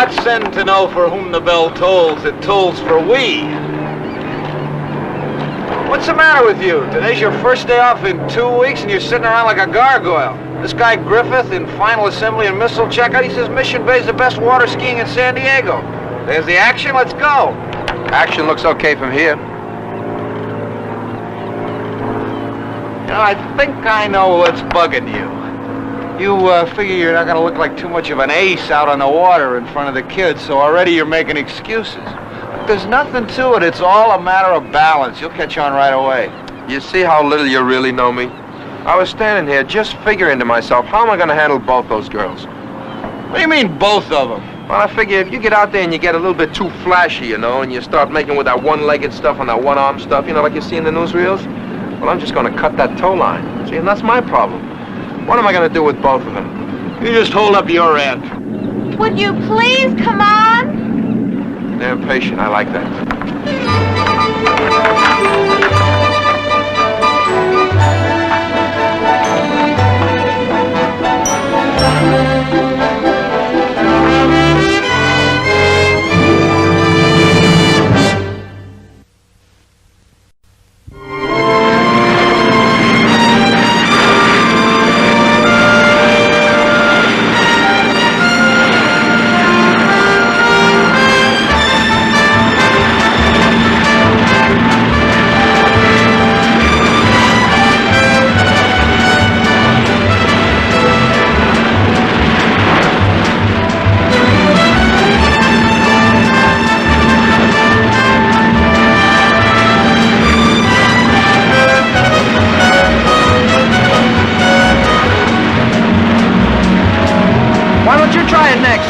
not sin to know for whom the bell tolls, it tolls for we. What's the matter with you? Today's your first day off in 2 weeks and you're sitting around like a gargoyle. This guy Griffith in final assembly and missile checkout, he says Mission Bay's the best water skiing in San Diego. There's the action, let's go. Action looks okay from here. You know, I think I know what's bugging you. You figure you're not going to look like too much of an ace out on the water in front of the kids, so already you're making excuses. But there's nothing to it. It's all a matter of balance. You'll catch on right away. You see how little you really know me? I was standing here just figuring to myself, how am I going to handle both those girls? What do you mean, both of them? Well, I figure if you get out there and you get a little bit too flashy, you know, and you start making with that one-legged stuff and that one-arm stuff, you know, like you see in the newsreels, well, I'm just going to cut that tow line. See, and that's my problem. What am I going to do with both of them? You just hold up your end. Would you please come on? They're impatient. I like that. Why don't you try it next?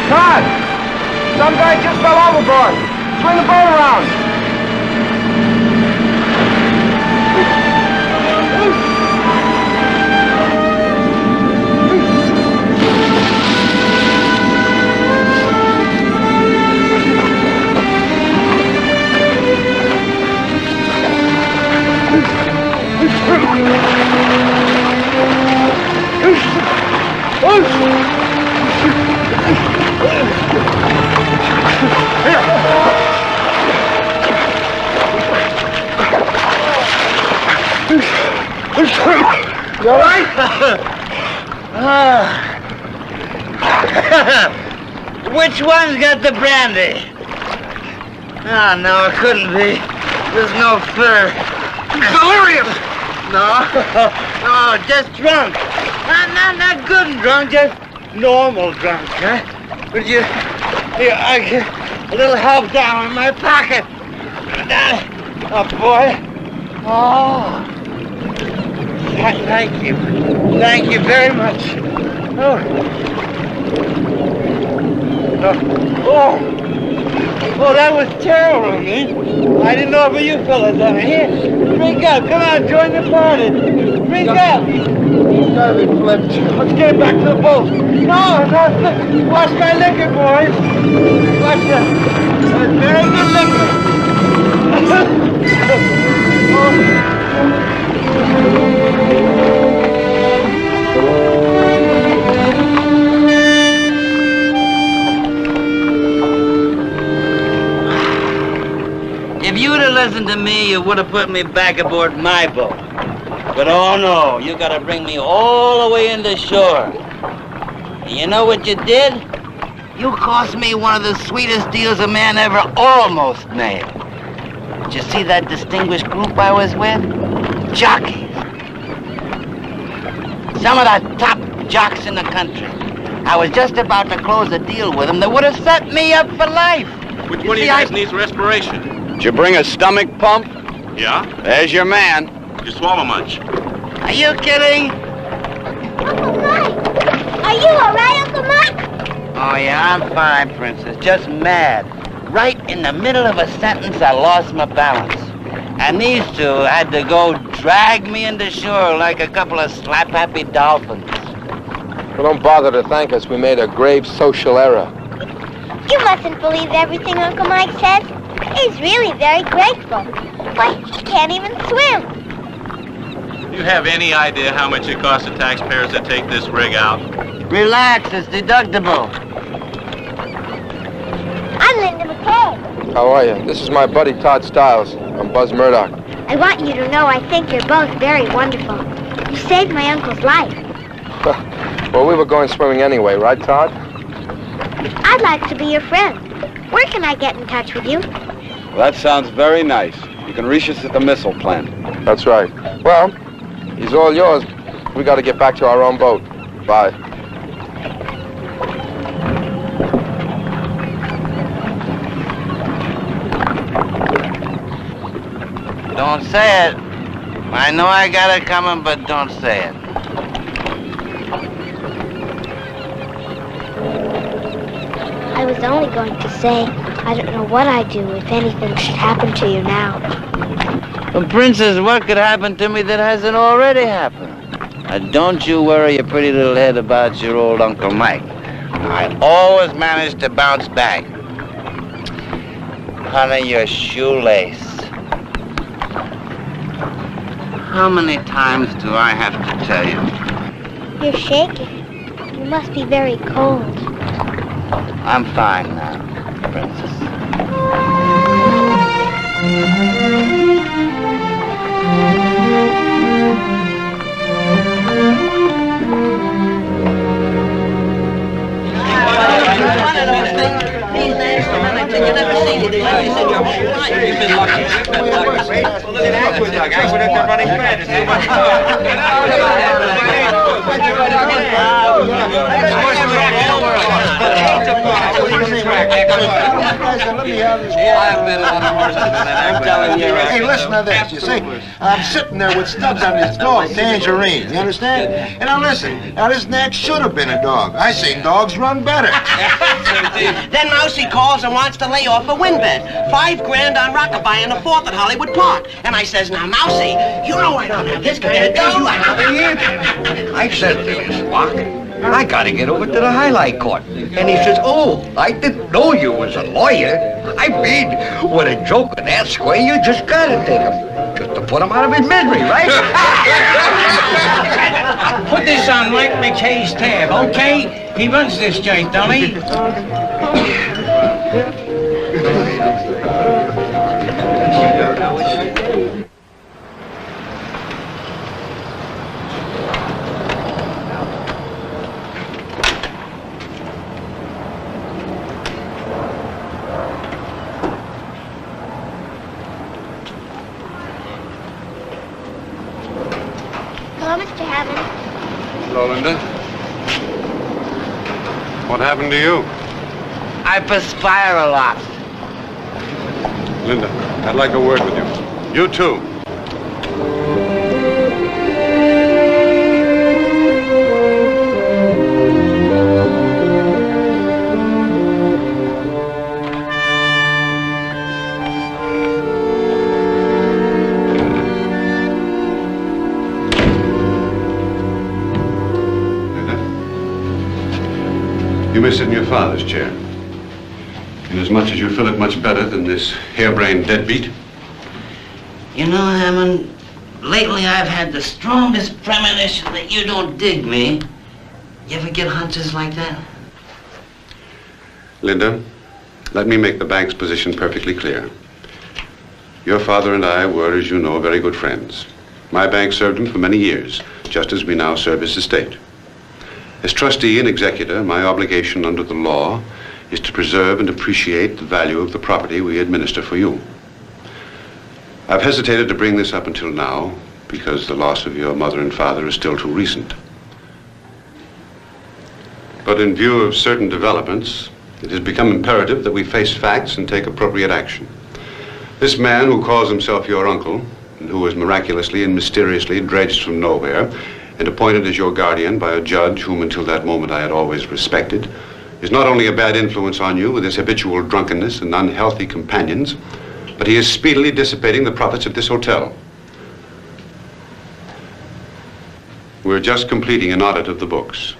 Tod! Some guy just fell overboard. Swing the boat around. You all right? Which one's got the brandy? Oh, no, it couldn't be. There's no fur. Delirious! No, no, just drunk. Not good and drunk, just normal drunk, huh? Would you... Here, I get a little help down in my pocket. Oh, boy. Oh. Thank you. Thank you very much. Oh. Oh. Oh, that was terrible of me. I didn't know if you fellas done it. Here, drink up. Come on, join the party. Drink up. Gotta be flipped. Let's get back to the boat. No. Watch my liquor, boys. Watch that. That's very good liquor. If you'd have listened to me, you would have put me back aboard my boat. But oh no, you gotta bring me all the way into shore. And you know what you did? You cost me one of the sweetest deals a man ever almost made. Did you see that distinguished group I was with? Jockeys. Some of the top jocks in the country. I was just about to close a deal with them that would have set me up for life. Which one of you guys needs respiration? Did you bring a stomach pump? Yeah? There's your man. Did you swallow much? Are you kidding? Uncle Mike! Are you all right, Uncle Mike? Oh, yeah, I'm fine, Princess. Just mad. Right in the middle of a sentence, I lost my balance. And these two had to go drag me into shore like a couple of slap-happy dolphins. Well, don't bother to thank us. We made a grave social error. You mustn't believe everything Uncle Mike says. He's really very grateful. Why, he can't even swim. Do you have any idea how much it costs the taxpayers to take this rig out? Relax, it's deductible. I'm Linda McKay. How are you? This is my buddy Todd Stiles. I'm Buzz Murdoch. I want you to know I think you're both very wonderful. You saved my uncle's life. Well, we were going swimming anyway, right, Todd? I'd like to be your friend. Where can I get in touch with you? Well, that sounds very nice. You can reach us at the missile plant. That's right. Well, he's all yours. We got to get back to our own boat. Bye. Don't say it. I know I got it coming, but don't say it. I was only going to say, I don't know what I'd do if anything should happen to you now. Well, Princess, what could happen to me that hasn't already happened? Don't you worry your pretty little head about your old Uncle Mike. I always manage to bounce back. Honey, your shoelace. How many times do I have to tell you? You're shaking. You must be very cold. I'm fine now, Princess. Hey, listen to this. You see, I'm sitting there with Stubbs on this dog, Tangerine. You understand? And now listen. Now this neck should have been a dog. I seen dogs run better. Then Mousy calls and wants to lay off a wind bed. $5 grand on Rockabye and the 4th at Hollywood Park. And I says, now Mousy, you know I don't have this kind of dough. I said to this lock, I gotta get over to the highlight court. And he says, oh, I didn't know you was a lawyer. I mean, with a joke of that square, you just gotta take him. Just to put him out of his misery, right? Put this on Mike McKay's tab, okay? He runs this joint, don't he? Hello, Mr. Hammond. Hello, Linda. What happened to you? I perspire a lot. Linda, I'd like a word with you. You too. You may sit in your father's chair. Inasmuch as you feel it much better than this harebrained deadbeat. You know, Hammond, lately I've had the strongest premonition that you don't dig me. You ever get hunches like that? Linda, let me make the bank's position perfectly clear. Your father and I were, as you know, very good friends. My bank served him for many years, just as we now serve his estate. As trustee and executor, my obligation under the law is to preserve and appreciate the value of the property we administer for you. I've hesitated to bring this up until now because the loss of your mother and father is still too recent. But in view of certain developments, it has become imperative that we face facts and take appropriate action. This man who calls himself your uncle, and who was miraculously and mysteriously dredged from nowhere and appointed as your guardian by a judge whom until that moment I had always respected, is not only a bad influence on you with his habitual drunkenness and unhealthy companions, but he is speedily dissipating the profits of this hotel. We're just completing an audit of the books.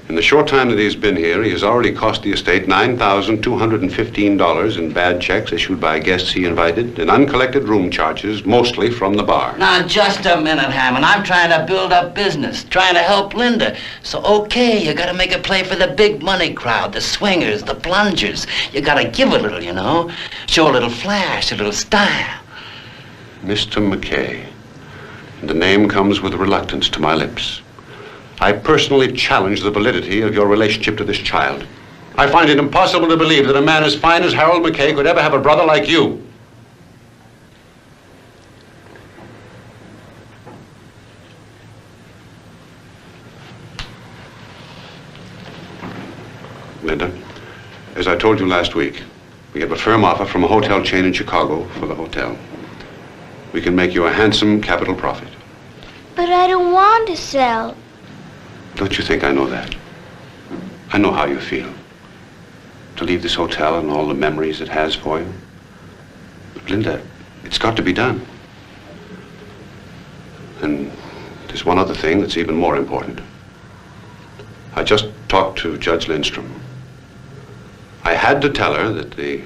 In the short time that he's been here, he has already cost the estate $9,215 in bad checks issued by guests he invited and uncollected room charges, mostly from the bar. Now, just a minute, Hammond. I'm trying to build up business, trying to help Linda. So, okay, you gotta make a play for the big money crowd, the swingers, the plungers. You gotta give a little, you know? Show a little flash, a little style. Mr. McKay. The name comes with reluctance to my lips. I personally challenge the validity of your relationship to this child. I find it impossible to believe that a man as fine as Harold McKay could ever have a brother like you. Linda, as I told you last week, we have a firm offer from a hotel chain in Chicago for the hotel. We can make you a handsome capital profit. But I don't want to sell. Don't you think I know that? I know how you feel. To leave this hotel and all the memories it has for you. But Linda, it's got to be done. And there's one other thing that's even more important. I just talked to Judge Lindstrom. I had to tell her that the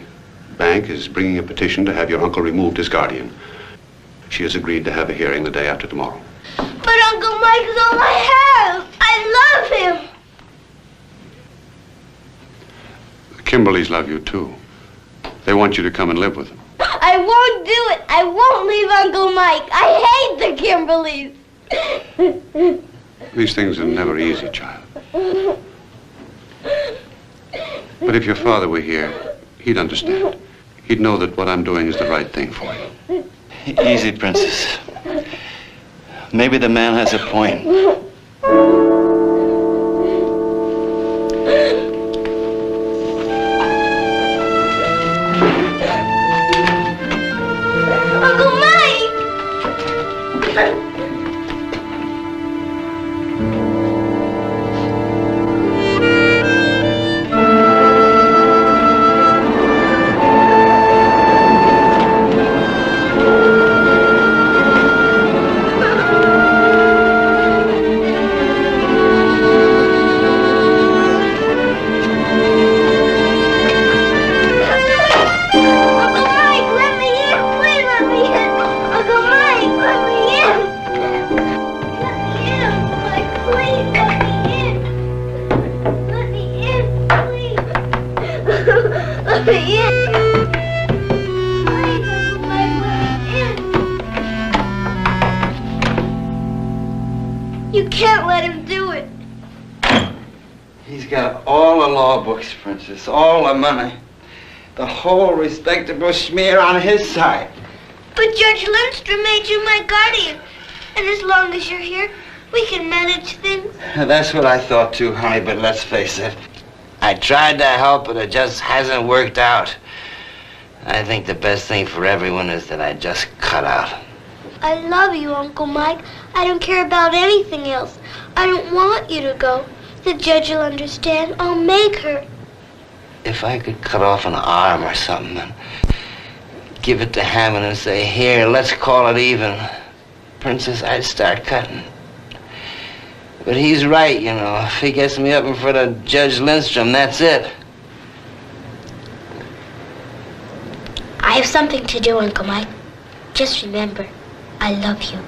bank is bringing a petition to have your uncle removed as guardian. She has agreed to have a hearing the day after tomorrow. But Uncle Mike is all I have. I love him. The Kimberleys love you, too. They want you to come and live with them. I won't do it. I won't leave Uncle Mike. I hate the Kimberleys. These things are never easy, child. But if your father were here, he'd understand. He'd know that what I'm doing is the right thing for you. Easy, Princess. Maybe the man has a point. Uncle Mike! You can't let him do it. He's got all the law books, Princess, all the money. The whole respectable smear on his side. But Judge Lindstrom made you my guardian. And as long as you're here, we can manage things. That's what I thought too, honey, but let's face it. I tried to help, but it just hasn't worked out. I think the best thing for everyone is that I just cut out. I love you, Uncle Mike. I don't care about anything else. I don't want you to go. The judge will understand. I'll make her. If I could cut off an arm or something and give it to Hammond and say, here, let's call it even, Princess, I'd start cutting. But he's right, you know. If he gets me up in front of Judge Lindstrom, that's it. I have something to do, Uncle Mike. Just remember, I love you.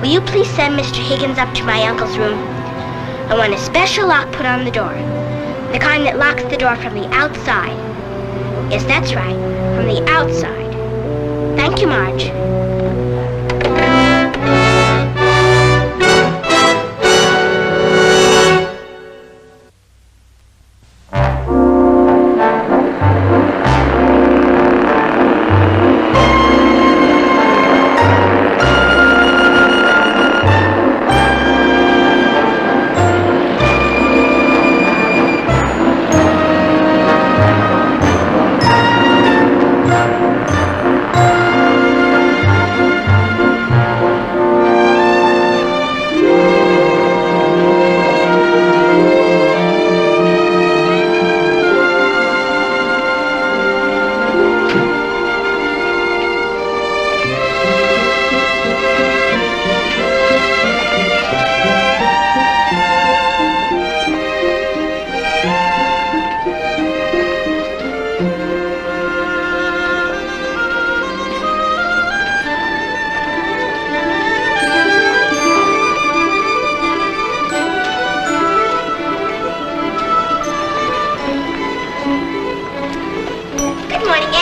Will you please send Mr. Higgins up to my uncle's room? I want a special lock put on the door. The kind that locks the door from the outside. Yes, that's right, from the outside. Thank you, Marge.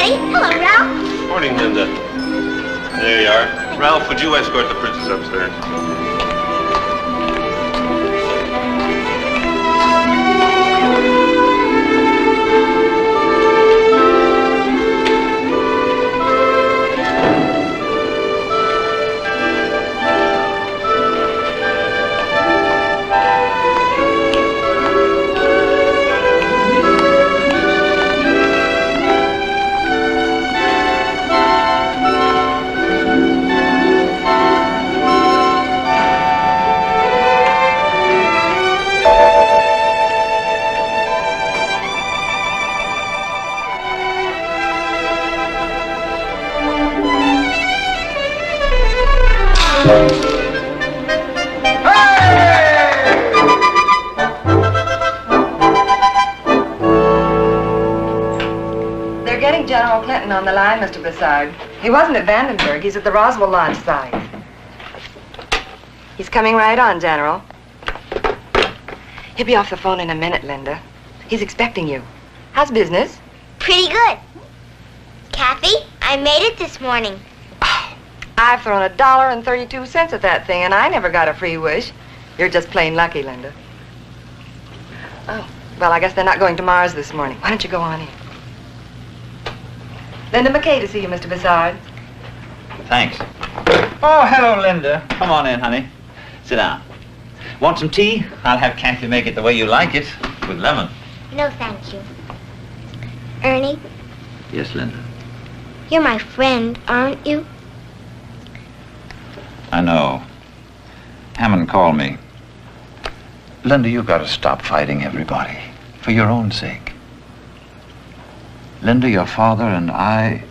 Daddy. Hello, Ralph. Morning, Linda. There you are. Ralph, would you escort the princess upstairs? They're getting General Clinton on the line, Mr. Broussard. He wasn't at Vandenberg. He's at the Roswell launch site. He's coming right on, General. He'll be off the phone in a minute, Linda. He's expecting you. How's business? Pretty good. Kathy, I made it this morning. Oh, I've thrown $1.32 at that thing, and I never got a free wish. You're just plain lucky, Linda. Oh, well, I guess they're not going to Mars this morning. Why don't you go on in? Linda McKay to see you, Mr. Broussard. Thanks. Oh, hello, Linda. Come on in, honey. Sit down. Want some tea? I'll have Kathy make it the way you like it, with lemon. No, thank you. Ernie, Yes, Linda. you're my friend, aren't you? I know. Hammond called me. Linda, you've got to stop fighting everybody, for your own sake. Linda, your father and I,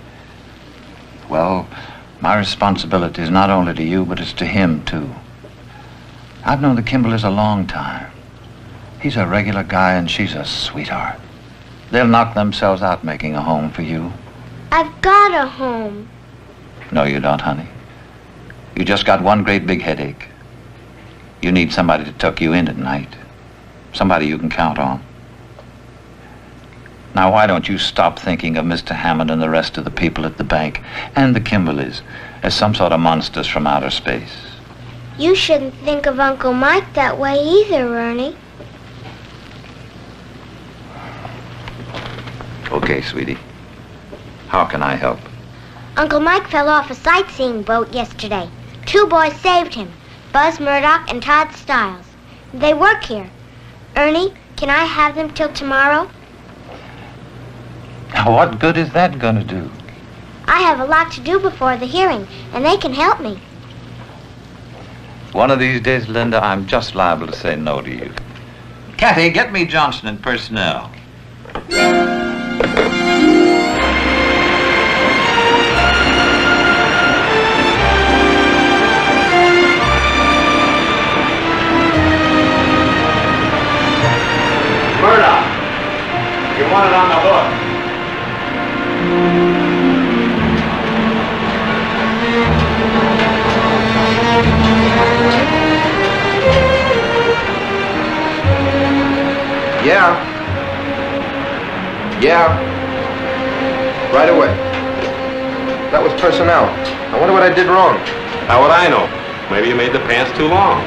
well, my responsibility is not only to you, but it's to him, too. I've known the Kimberleys a long time. He's a regular guy and she's a sweetheart. They'll knock themselves out making a home for you. I've got a home. No, you don't, honey. You just got one great big headache. You need somebody to tuck you in at night. Somebody you can count on. Now, why don't you stop thinking of Mr. Hammond and the rest of the people at the bank and the Kimberleys as some sort of monsters from outer space? You shouldn't think of Uncle Mike that way either, Ernie. Okay, sweetie. How can I help? Uncle Mike fell off a sightseeing boat yesterday. 2 boys saved him, Buzz Murdoch and Todd Stiles. They work here. Ernie, can I have them till tomorrow? Now, what good is that going to do? I have a lot to do before the hearing, and they can help me. One of these days, Linda, I'm just liable to say no to you. Kathy, get me Johnson in personnel. Murdoch, you want it on the hook. Yeah. Right away. That was personnel. I wonder what I did wrong. How would I know? Maybe you made the pants too long.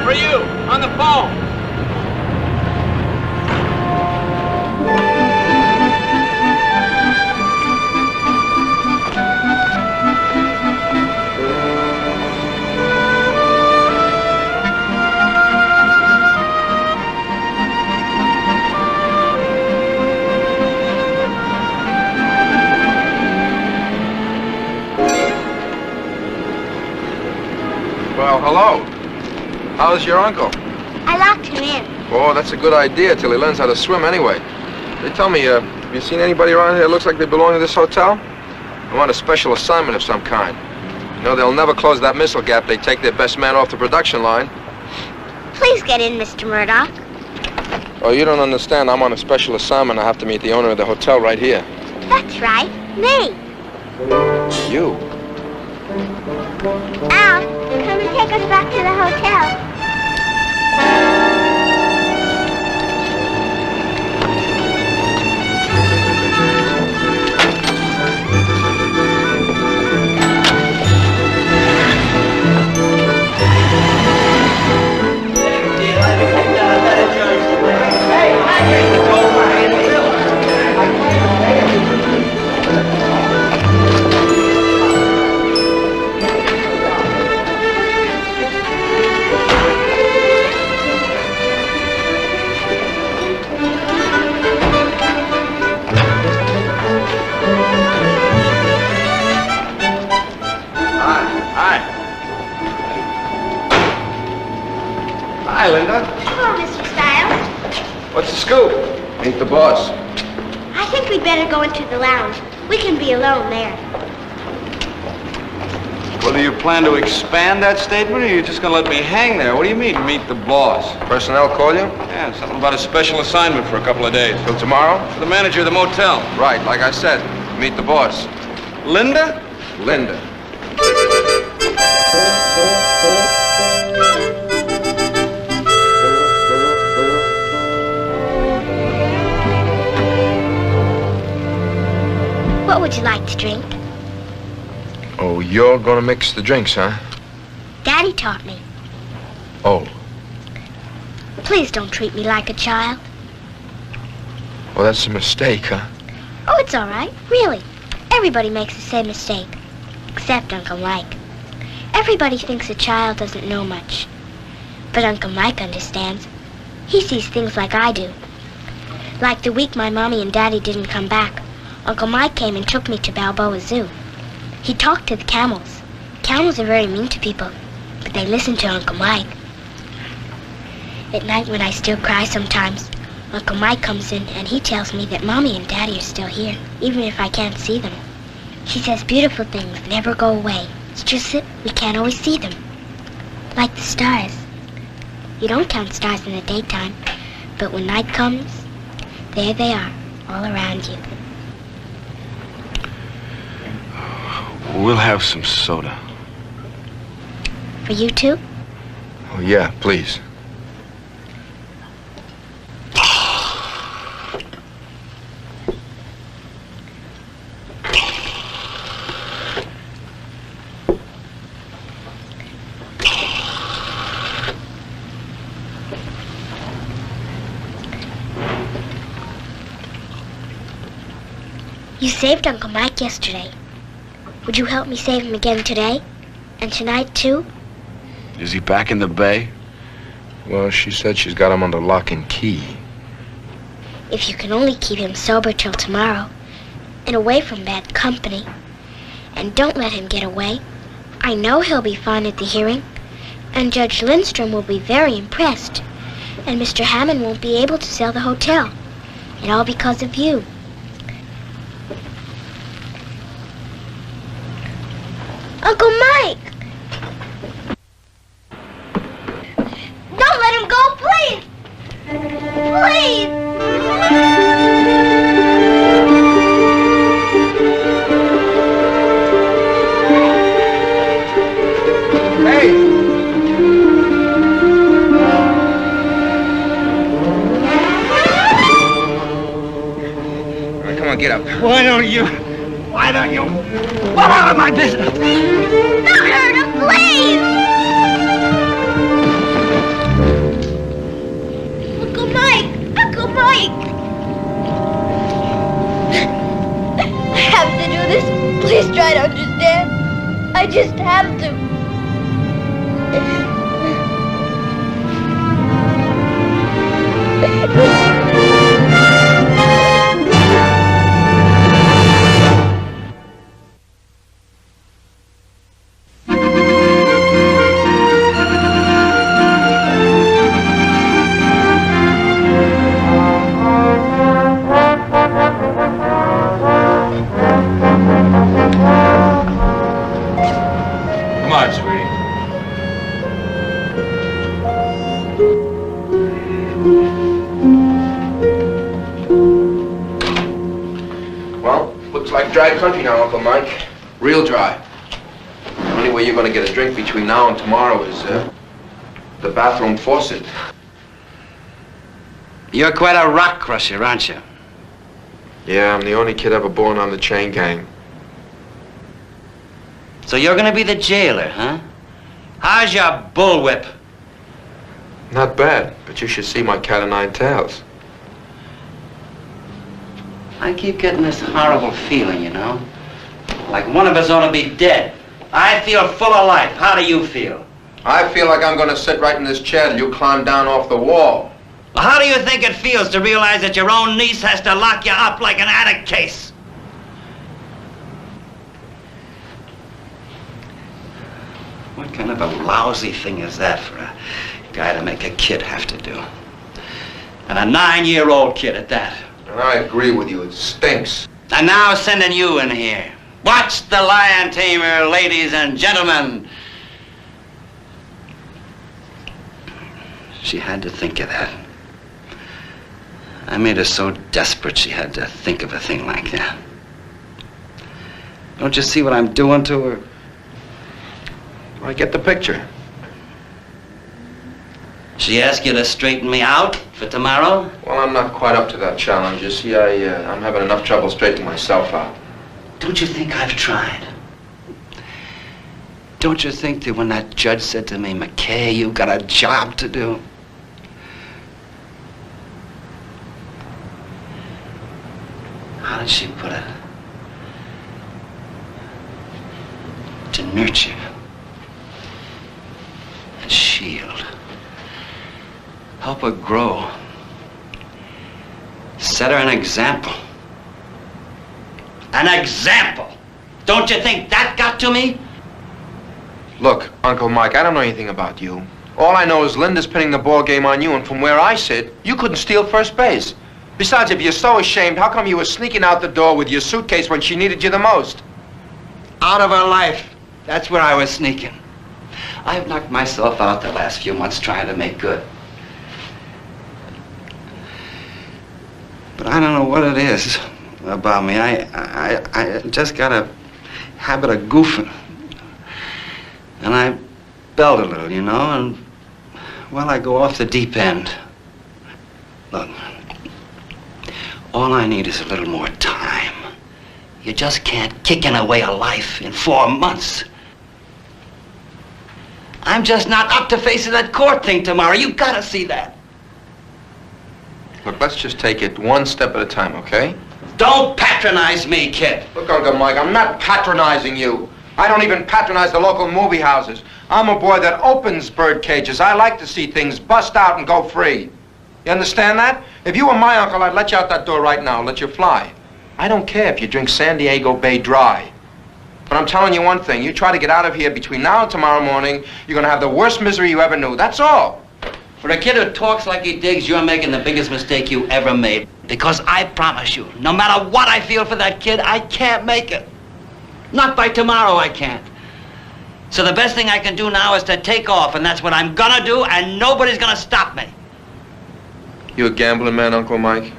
For you, on the phone. Well, hello. How's your uncle? I locked him in. Oh, that's a good idea till he learns how to swim anyway. They tell me Have you seen anybody around here that looks like they belong to this hotel? I'm on a special assignment of some kind. You know, they'll never close that missile gap. They take their best man off the production line. Please get in, Mr. Murdoch. Oh, you don't understand. I'm on a special assignment. I have to meet the owner of the hotel right here. That's right, me. You? Al, come and take us back to the hotel. Hi, Linda. Hello, Mr. Stiles. What's the scoop? Meet the boss. I think we'd better go into the lounge. We can be alone there. Well, do you plan to expand that statement, or are you just going to let me hang there? What do you mean, meet the boss? Personnel call you? Yeah, something about a special assignment for a couple of days. Till tomorrow? For the manager of the motel. Right, like I said. Meet the boss. Linda? Linda. What would you like to drink? Oh, you're gonna mix the drinks, huh? Daddy taught me. Oh. Please don't treat me like a child. Well, that's a mistake, huh? Oh, it's all right, really. Everybody makes the same mistake, except Uncle Mike. Everybody thinks a child doesn't know much. But Uncle Mike understands. He sees things like I do. Like the week my mommy and daddy didn't come back, Uncle Mike came and took me to Balboa Zoo. He talked to the camels. Camels are very mean to people, but they listen to Uncle Mike. At night when I still cry sometimes, Uncle Mike comes in and he tells me that Mommy and Daddy are still here, even if I can't see them. He says beautiful things never go away. It's just that we can't always see them. Like the stars. You don't count stars in the daytime, but when night comes, there they are, all around you. We'll have some soda. For you too? Oh, yeah, please. You saved Uncle Mike yesterday. Would you help me save him again today? And tonight, too? Is he back in the bay? Well, she said she's got him under lock and key. If you can only keep him sober till tomorrow, and away from bad company, and don't let him get away, I know he'll be fine at the hearing, and Judge Lindstrom will be very impressed, and Mr. Hammond won't be able to sell the hotel, and all because of you. Uncle Mike! Don't let him go, please! Please! Hey! All right, come on, get up. Why don't you? What out of my business? Don't hurt him, please! Uncle Mike! Uncle Mike! I have to do this. Please try to understand. I just have to. dry country now, Uncle Mike. Real dry. The only way you're going to get a drink between now and tomorrow is the bathroom faucet. You're quite a rock crusher, aren't you? Yeah, I'm the only kid ever born on the chain gang. So you're gonna be the jailer, huh? How's your bullwhip? Not bad, but you should see my cat o' nine tails. I keep getting this horrible feeling, you know? Like one of us ought to be dead. I feel full of life. How do you feel? I feel like I'm going to sit right in this chair till you climb down off the wall. Well, how do you think it feels to realize that your own niece has to lock you up like an attic case? What kind of a lousy thing is that for a guy to make a kid have to do? And a 9-year-old kid at that. And I agree with you, it stinks. And now sending you in here. Watch the lion tamer, ladies and gentlemen. She had to think of that. I made her so desperate she had to think of a thing like that. Don't you see what I'm doing to her? I get the picture. She asked you to straighten me out for tomorrow? Well, I'm not quite up to that challenge. You see, I'm having enough trouble straightening myself out. Don't you think I've tried? Don't you think that when that judge said to me, McKay, you got a job to do? How did she put it? To nurture and shield. Help her grow. Set her an example. An example! Don't you think that got to me? Look, Uncle Mike, I don't know anything about you. All I know is Linda's pinning the ball game on you, and from where I sit, you couldn't steal first base. Besides, if you're so ashamed, how come you were sneaking out the door with your suitcase when she needed you the most? Out of her life. That's where I was sneaking. I've knocked myself out the last few months trying to make good. But I don't know what it is about me. I just got a habit of goofing. And I belt a little, you know, and, well, I go off the deep end. Look, all I need is a little more time. You just can't kick in away a life in 4 months. I'm just not up to facing that court thing tomorrow. You gotta see that. Look, let's just take it one step at a time, okay? Don't patronize me, kid. Look, Uncle Mike, I'm not patronizing you. I don't even patronize the local movie houses. I'm a boy that opens bird cages. I like to see things bust out and go free. You understand that? If you were my uncle, I'd let you out that door right now, let you fly. I don't care if you drink San Diego Bay dry. But I'm telling you one thing, you try to get out of here between now and tomorrow morning, you're gonna have the worst misery you ever knew, that's all. For a kid who talks like he digs, you're making the biggest mistake you ever made. Because I promise you, no matter what I feel for that kid, I can't make it. Not by tomorrow, I can't. So the best thing I can do now is to take off, and that's what I'm gonna do, and nobody's gonna stop me. You a gambling man, Uncle Mike?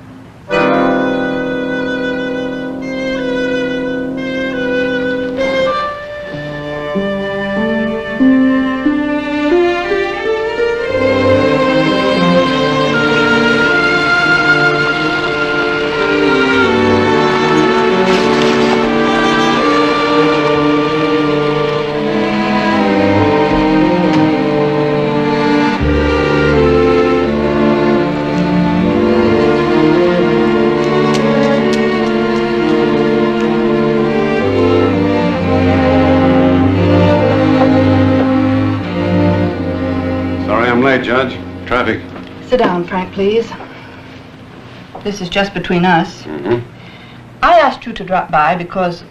Judge. Traffic. Sit down, Frank, please. This is just between us. Mm-hmm. I asked you to drop by because,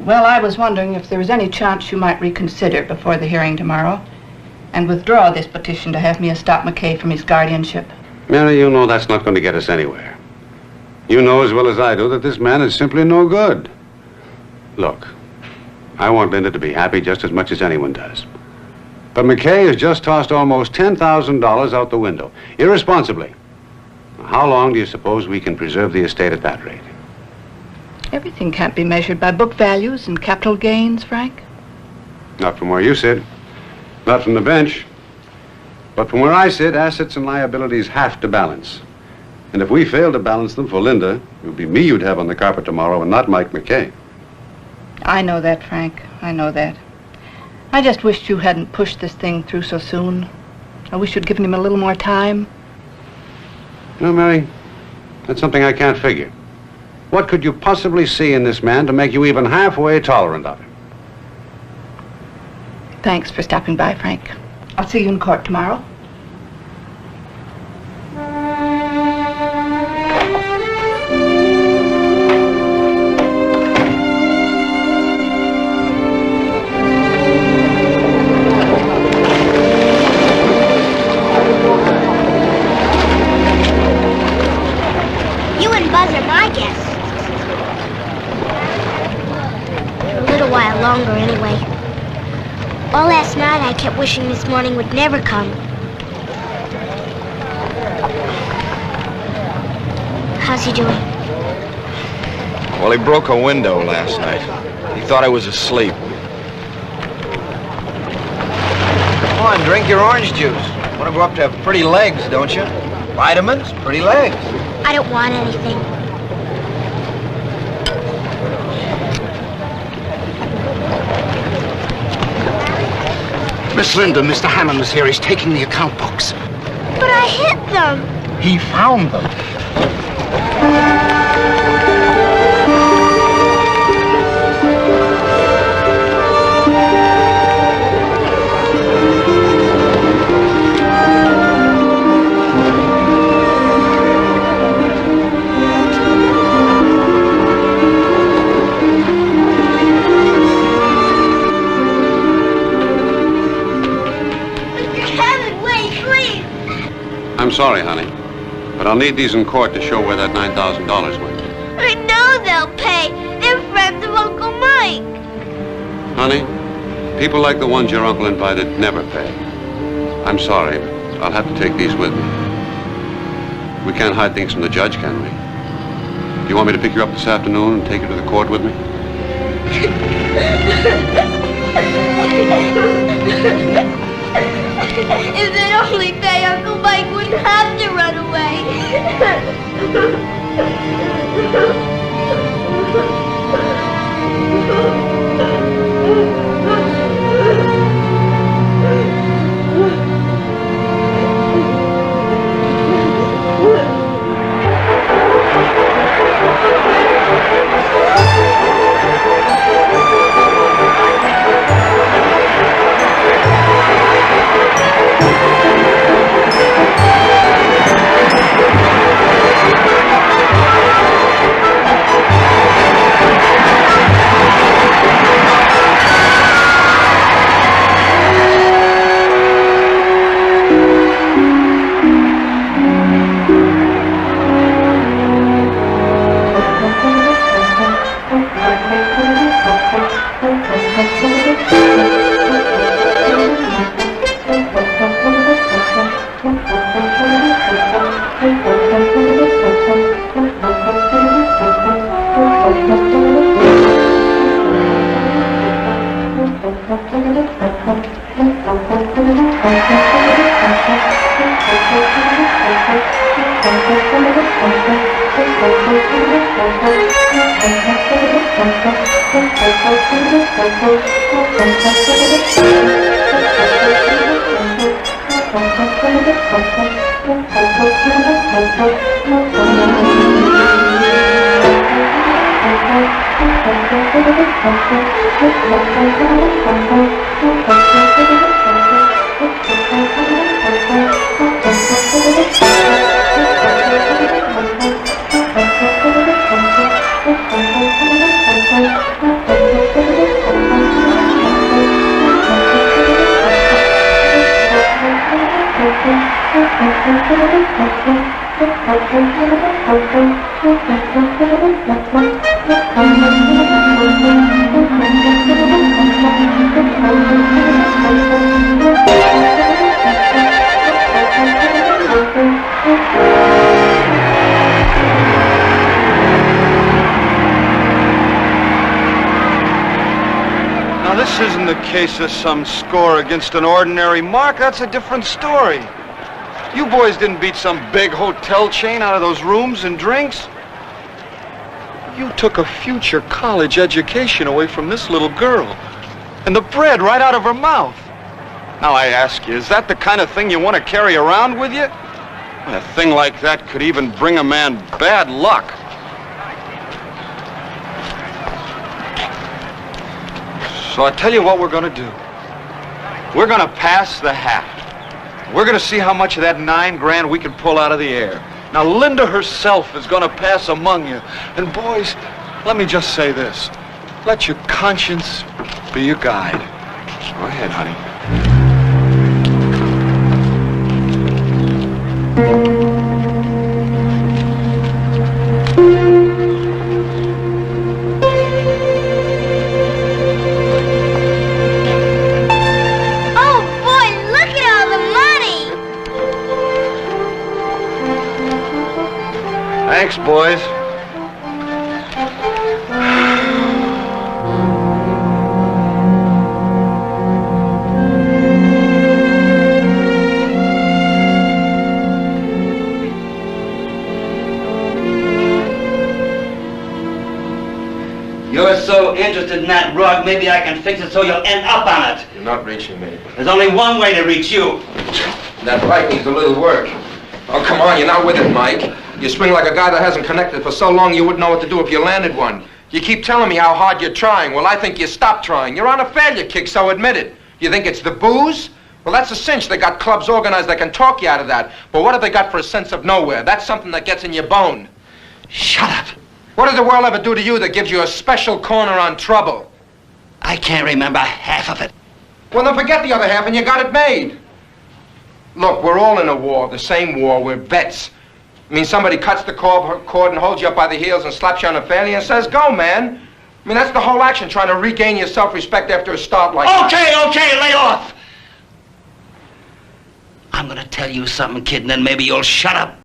well, I was wondering if there was any chance you might reconsider before the hearing tomorrow and withdraw this petition to have me stop McKay from his guardianship. Mary, you know that's not going to get us anywhere. You know as well as I do that this man is simply no good. Look, I want Linda to be happy just as much as anyone does. But McKay has just tossed almost $10,000 out the window, irresponsibly. How long do you suppose we can preserve the estate at that rate? Everything can't be measured by book values and capital gains, Frank. Not from where you sit. Not from the bench. But from where I sit, assets and liabilities have to balance. And if we fail to balance them for Linda, it would be me you'd have on the carpet tomorrow and not Mike McKay. I know that, Frank. I know that. I just wished you hadn't pushed this thing through so soon. I wish you'd given him a little more time. You know, Mary, that's something I can't figure. What could you possibly see in this man to make you even halfway tolerant of him? Thanks for stopping by, Frank. I'll see you in court tomorrow. You and Buzz are my guests. For a little while longer, anyway. All last night, I kept wishing this morning would never come. How's he doing? Well, he broke a window last night. He thought I was asleep. Come on, drink your orange juice. Want to grow up to have pretty legs, don't you? Vitamins, pretty legs. I don't want anything. Miss Linda, Mr. Hammond was here. He's taking the account books. But I hit them. He found them. I'm sorry, honey, but I'll need these in court to show where that $9,000 went. I know they'll pay. They're friends of Uncle Mike. Honey, people like the ones your uncle invited never pay. I'm sorry, but I'll have to take these with me. We can't hide things from the judge, can we? Do you want me to pick you up this afternoon and take you to the court with me? If they'd only pay, Uncle Mike wouldn't have to run away. This isn't the case of some score against an ordinary mark. That's a different story. You boys didn't beat some big hotel chain out of those rooms and drinks. You took a future college education away from this little girl. And the bread right out of her mouth. Now I ask you, is that the kind of thing you want to carry around with you? A thing like that could even bring a man bad luck. So I tell you what we're going to do. We're going to pass the hat. We're going to see how much of that $9 grand we can pull out of the air. Now, Linda herself is going to pass among you. And boys, let me just say this. Let your conscience be your guide. Go ahead, honey. Thanks, boys. You're so interested in that rug, maybe I can fix it so you'll end up on it. You're not reaching me. There's only one way to reach you. That right needs a little work. Oh, come on, you're not with it, Mike. You swing like a guy that hasn't connected for so long you wouldn't know what to do if you landed one. You keep telling me how hard you're trying. Well, I think you stopped trying. You're on a failure kick, so admit it. You think it's the booze? Well, that's a cinch. They got clubs organized that can talk you out of that. But what have they got for a sense of nowhere? That's something that gets in your bone. Shut up. What did the world ever do to you that gives you a special corner on trouble? I can't remember half of it. Well, then forget the other half and you got it made. Look, we're all in a war, the same war. We're vets. I mean, somebody cuts the cord and holds you up by the heels and slaps you on the fanny and says, go, man. I mean, that's the whole action, trying to regain your self-respect after a start like that. Okay, lay off. I'm gonna tell you something, kid, and then maybe you'll shut up.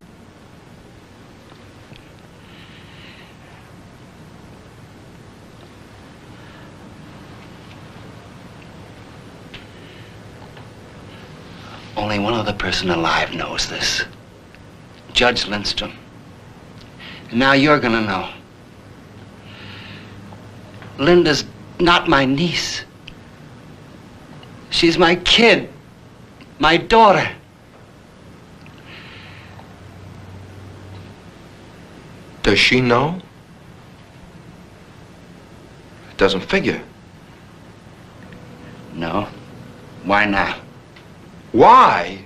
Only one other person alive knows this. Judge Lindstrom. And now you're gonna know. Linda's not my niece. She's my kid. My daughter. Does she know? It doesn't figure. No. Why not? Why?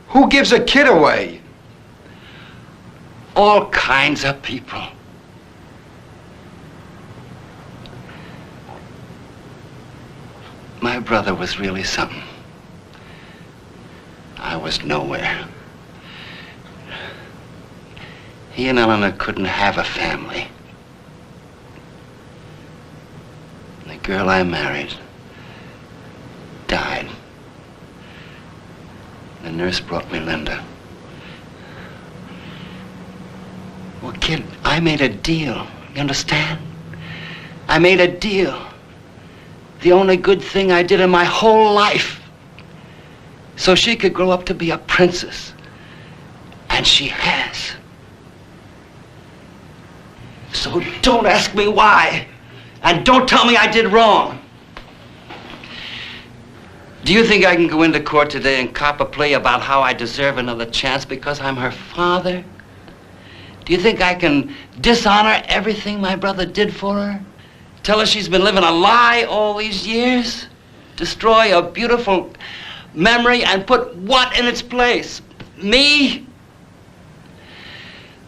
Who gives a kid away? All kinds of people. My brother was really something. I was nowhere. He and Eleanor couldn't have a family. The girl I married died. The nurse brought me Linda. Well, kid, I made a deal. You understand? I made a deal. The only good thing I did in my whole life. So she could grow up to be a princess. And she has. So don't ask me why. And don't tell me I did wrong. Do you think I can go into court today and cop a plea about how I deserve another chance because I'm her father? Do you think I can dishonor everything my brother did for her? Tell her she's been living a lie all these years? Destroy a beautiful memory and put what in its place? Me?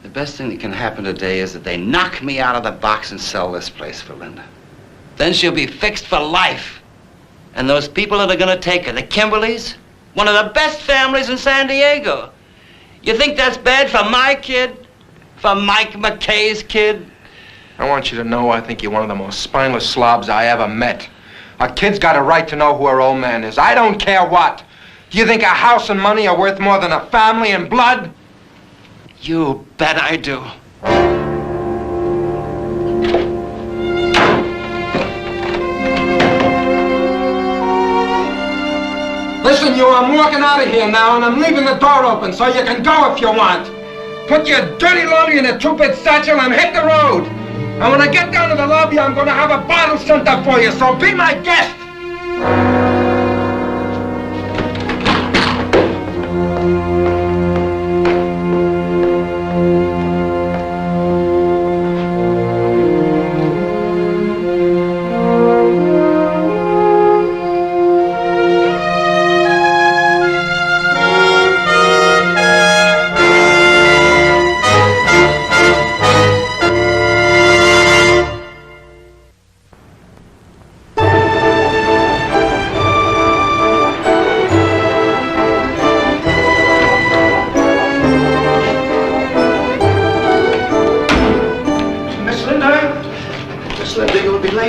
The best thing that can happen today is that they knock me out of the box and sell this place for Linda. Then she'll be fixed for life. And those people that are going to take her, the Kimberleys, one of the best families in San Diego. You think that's bad for my kid? For Mike McKay's kid? I want you to know I think you're one of the most spineless slobs I ever met. A kid's got a right to know who her old man is. I don't care what. Do you think a house and money are worth more than a family and blood? You bet I do. I'm walking out of here now, and I'm leaving the door open so you can go if you want. Put your dirty laundry in a two-bit satchel and hit the road. And when I get down to the lobby, I'm going to have a bottle sent up for you, so be my guest.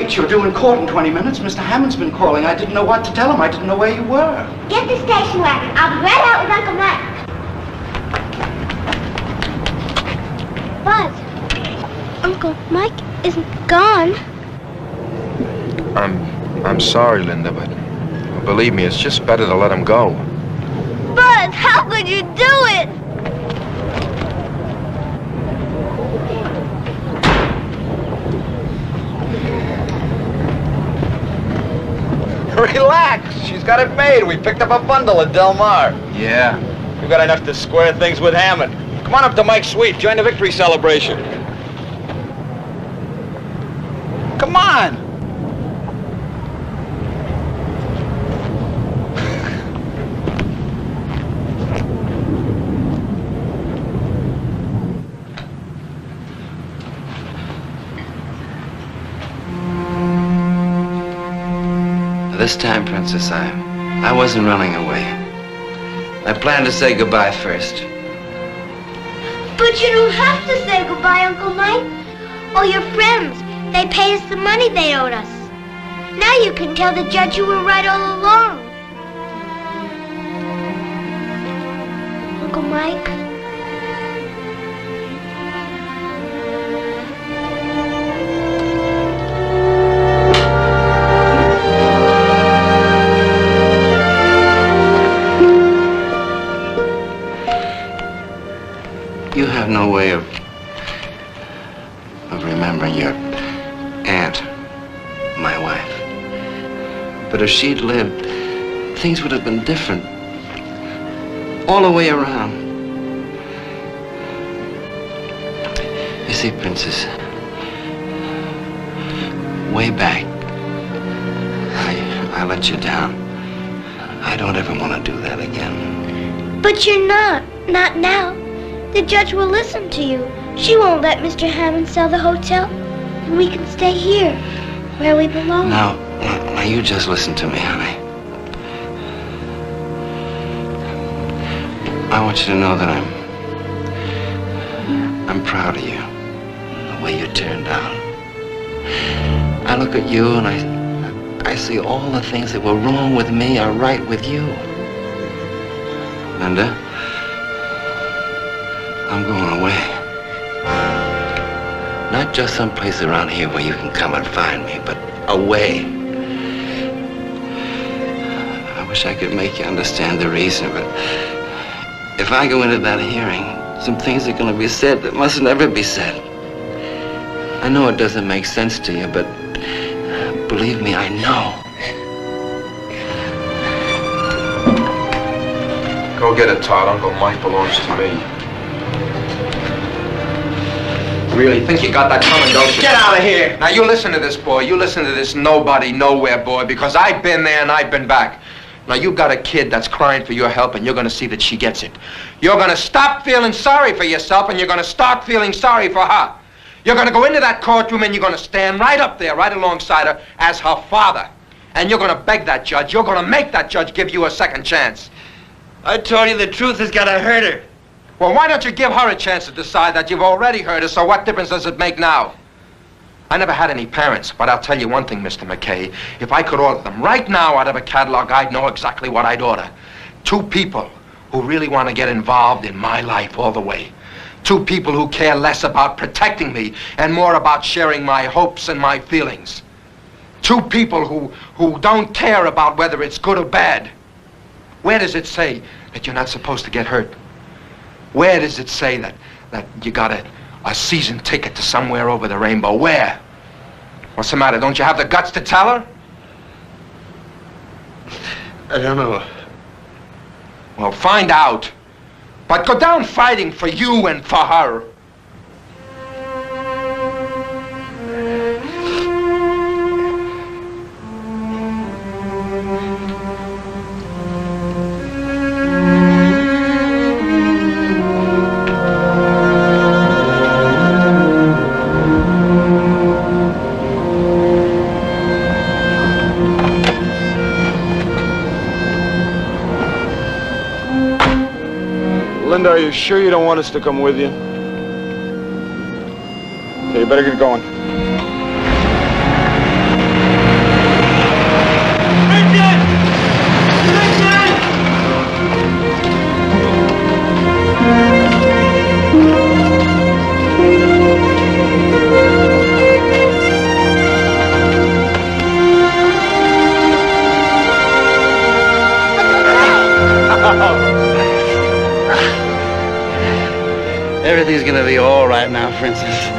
You're due in court in 20 minutes. Mr. Hammond's been calling. I didn't know what to tell him. I didn't know where you were. Get the station wagon. I'll be right out with Uncle Mike. Buzz, Uncle Mike isn't gone. I'm sorry, Linda, but believe me, it's just better to let him go. Buzz, how could you do it? Relax. She's got it made. We picked up a bundle at Del Mar. Yeah. We've got enough to square things with Hammond. Come on up to Mike's suite. Join the victory celebration. Come on. This time, Princess, I wasn't running away. I planned to say goodbye first. But you don't have to say goodbye, Uncle Mike. Oh, your friends, they paid us the money they owed us. Now you can tell the judge you were right all along. Uncle Mike? You have no way of remembering your aunt, my wife. But if she'd lived, things would have been different. All the way around. You see, Princess, way back, I let you down. I don't ever want to do that again. But you're not now. The judge will listen to you. She won't let Mr. Hammond sell the hotel, and we can stay here, where we belong. Now, you just listen to me, honey. I want you to know that I'm proud of you, the way you turned out. I look at you and I see all the things that were wrong with me are right with you. Linda, I'm going away. Not just someplace around here where you can come and find me, but away. I wish I could make you understand the reason, but if I go into that hearing, some things are going to be said that mustn't ever be said. I know it doesn't make sense to you, but believe me, I know. Go get it, Todd. Uncle Mike belongs to me. Really think you got that coming, don't you? Get out of here! Now, you listen to this, boy. You listen to this nobody, nowhere boy, because I've been there and I've been back. Now, you got a kid that's crying for your help, and you're going to see that she gets it. You're going to stop feeling sorry for yourself, and you're going to start feeling sorry for her. You're going to go into that courtroom, and you're going to stand right up there, right alongside her, as her father. And you're going to beg that judge. You're going to make that judge give you a second chance. I told you the truth has got to hurt her. Well, why don't you give her a chance to decide that you've already hurt her, so what difference does it make now? I never had any parents, but I'll tell you one thing, Mr. McKay. If I could order them right now out of a catalog, I'd know exactly what I'd order. 2 people who really want to get involved in my life all the way. 2 people who care less about protecting me and more about sharing my hopes and my feelings. 2 people who don't care about whether it's good or bad. Where does it say that you're not supposed to get hurt? Where does it say that you got a season ticket to somewhere over the rainbow? Where? What's the matter? Don't you have the guts to tell her? I don't know. Well, find out. But go down fighting for you and for her. Linda, are you sure you don't want us to come with you? Okay, you better get going. Everything's gonna be all right now, Princess.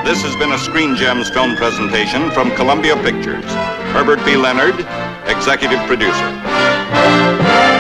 This has been a Screen Gems film presentation from Columbia Pictures. Herbert B. Leonard, executive producer.